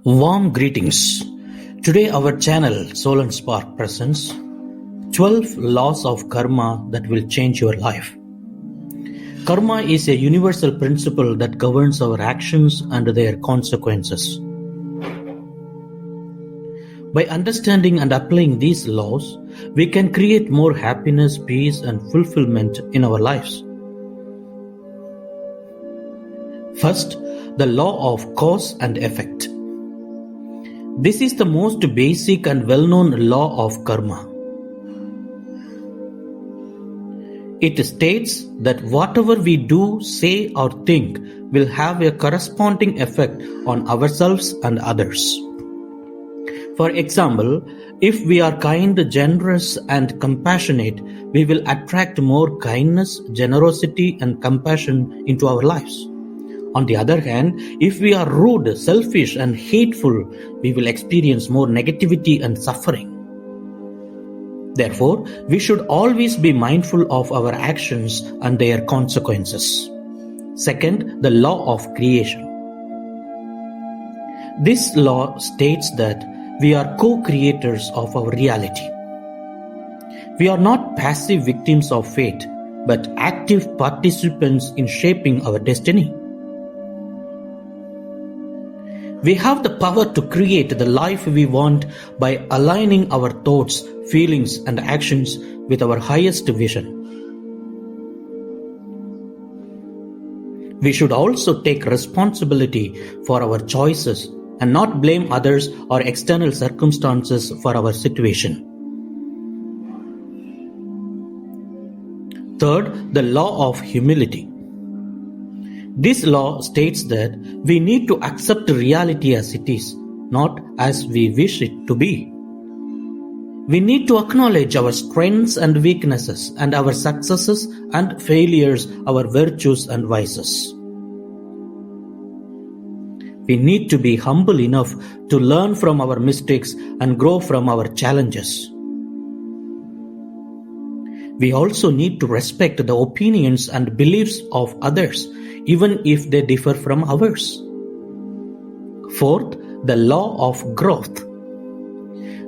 Warm greetings. Today our channel Soul and Spark presents 12 laws of karma that will change your life. Karma is a universal principle that governs our actions and their consequences. By understanding and applying these laws, we can create more happiness, peace, and fulfillment in our lives. First, the law of cause and effect. This is the most basic and well-known law of karma. It states that whatever we do, say, or think will have a corresponding effect on ourselves and others. For example, if we are kind, generous, and compassionate, we will attract more kindness, generosity, and compassion into our lives. On the other hand, if we are rude, selfish, and hateful, we will experience more negativity and suffering. Therefore, we should always be mindful of our actions and their consequences. Second, the law of creation. This law states that we are co-creators of our reality. We are not passive victims of fate, but active participants in shaping our destiny. We have the power to create the life we want by aligning our thoughts, feelings, and actions with our highest vision. We should also take responsibility for our choices and not blame others or external circumstances for our situation. Third, the law of humility. This law states that we need to accept reality as it is, not as we wish it to be. We need to acknowledge our strengths and weaknesses, and our successes and failures, our virtues and vices. We need to be humble enough to learn from our mistakes and grow from our challenges. We also need to respect the opinions and beliefs of others, even if they differ from ours. Fourth, the law of growth.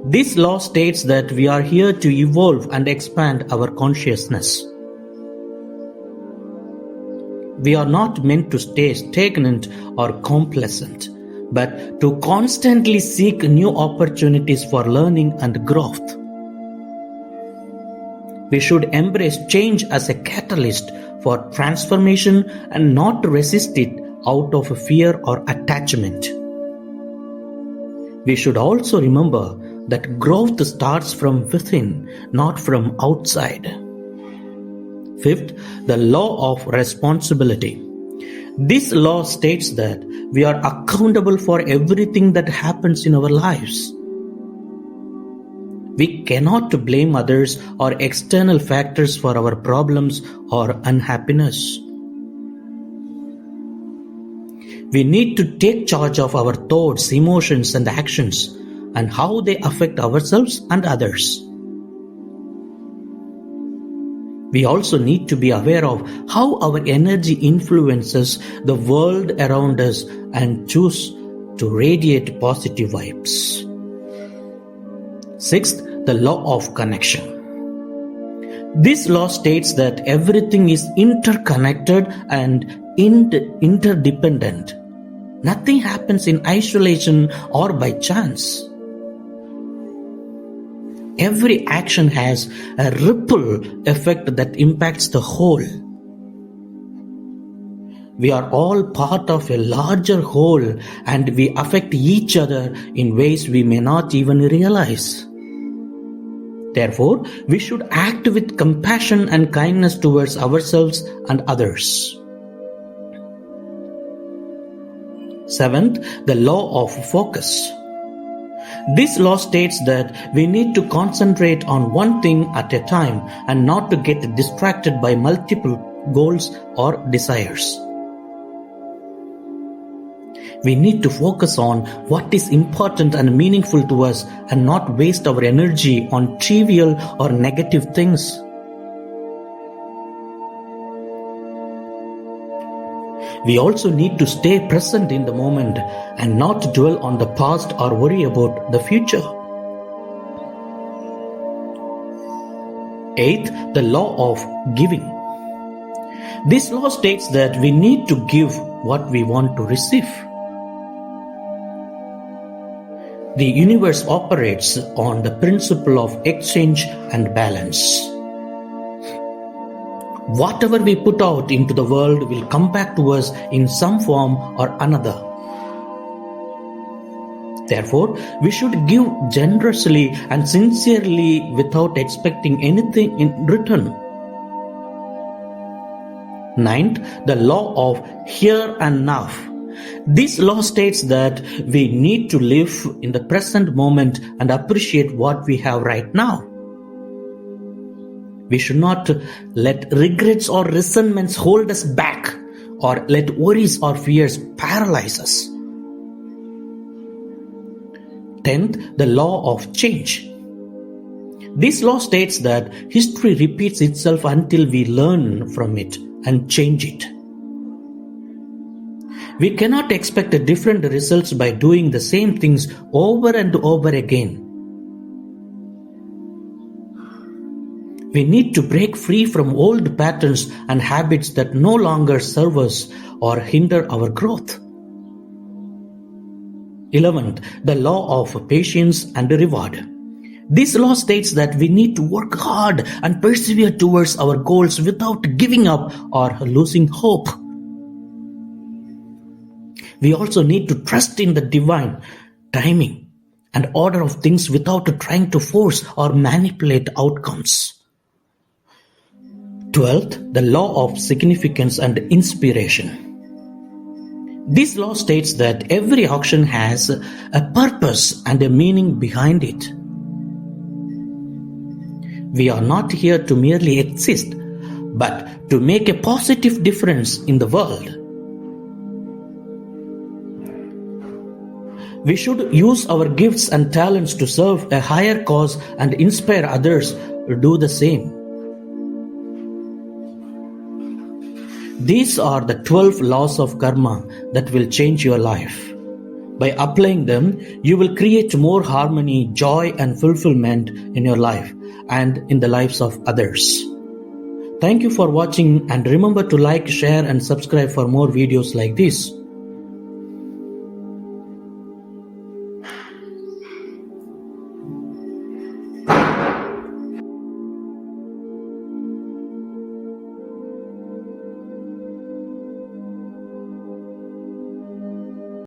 This law states that we are here to evolve and expand our consciousness. We are not meant to stay stagnant or complacent, but to constantly seek new opportunities for learning and growth. We should embrace change as a catalyst for transformation and not resist it out of fear or attachment. We should also remember that growth starts from within, not from outside. Fifth, the law of responsibility. This law states that we are accountable for everything that happens in our lives. We cannot blame others or external factors for our problems or unhappiness. We need to take charge of our thoughts, emotions, and actions, and how they affect ourselves and others. We also need to be aware of how our energy influences the world around us and choose to radiate positive vibes. Sixth, the law of connection. This law states that everything is interconnected and interdependent. Nothing happens in isolation or by chance. Every action has a ripple effect that impacts the whole. We are all part of a larger whole, and we affect each other in ways we may not even realize. Therefore, we should act with compassion and kindness towards ourselves and others. Seventh, the law of focus. This law states that we need to concentrate on one thing at a time and not to get distracted by multiple goals or desires. We need to focus on what is important and meaningful to us and not waste our energy on trivial or negative things. We also need to stay present in the moment and not dwell on the past or worry about the future. Eighth, the law of giving. This law states that we need to give what we want to receive. The universe operates on the principle of exchange and balance. Whatever we put out into the world will come back to us in some form or another. Therefore, we should give generously and sincerely without expecting anything in return. Ninth, the law of here and now. This law states that we need to live in the present moment and appreciate what we have right now. We should not let regrets or resentments hold us back or let worries or fears paralyze us. 10th, the law of change. This law states that history repeats itself until we learn from it and change it. We cannot expect different results by doing the same things over and over again. We need to break free from old patterns and habits that no longer serve us or hinder our growth. 11th, the law of patience and reward. This law states that we need to work hard and persevere towards our goals without giving up or losing hope. We also need to trust in the divine timing and order of things without trying to force or manipulate outcomes. 12th, the law of significance and inspiration. This law states that every action has a purpose and a meaning behind it. We are not here to merely exist, but to make a positive difference in the world. We should use our gifts and talents to serve a higher cause and inspire others to do the same. These are the 12 laws of karma that will change your life. By applying them, you will create more harmony, joy, and fulfillment in your life and in the lives of others. Thank you for watching, and remember to like, share, and subscribe for more videos like this.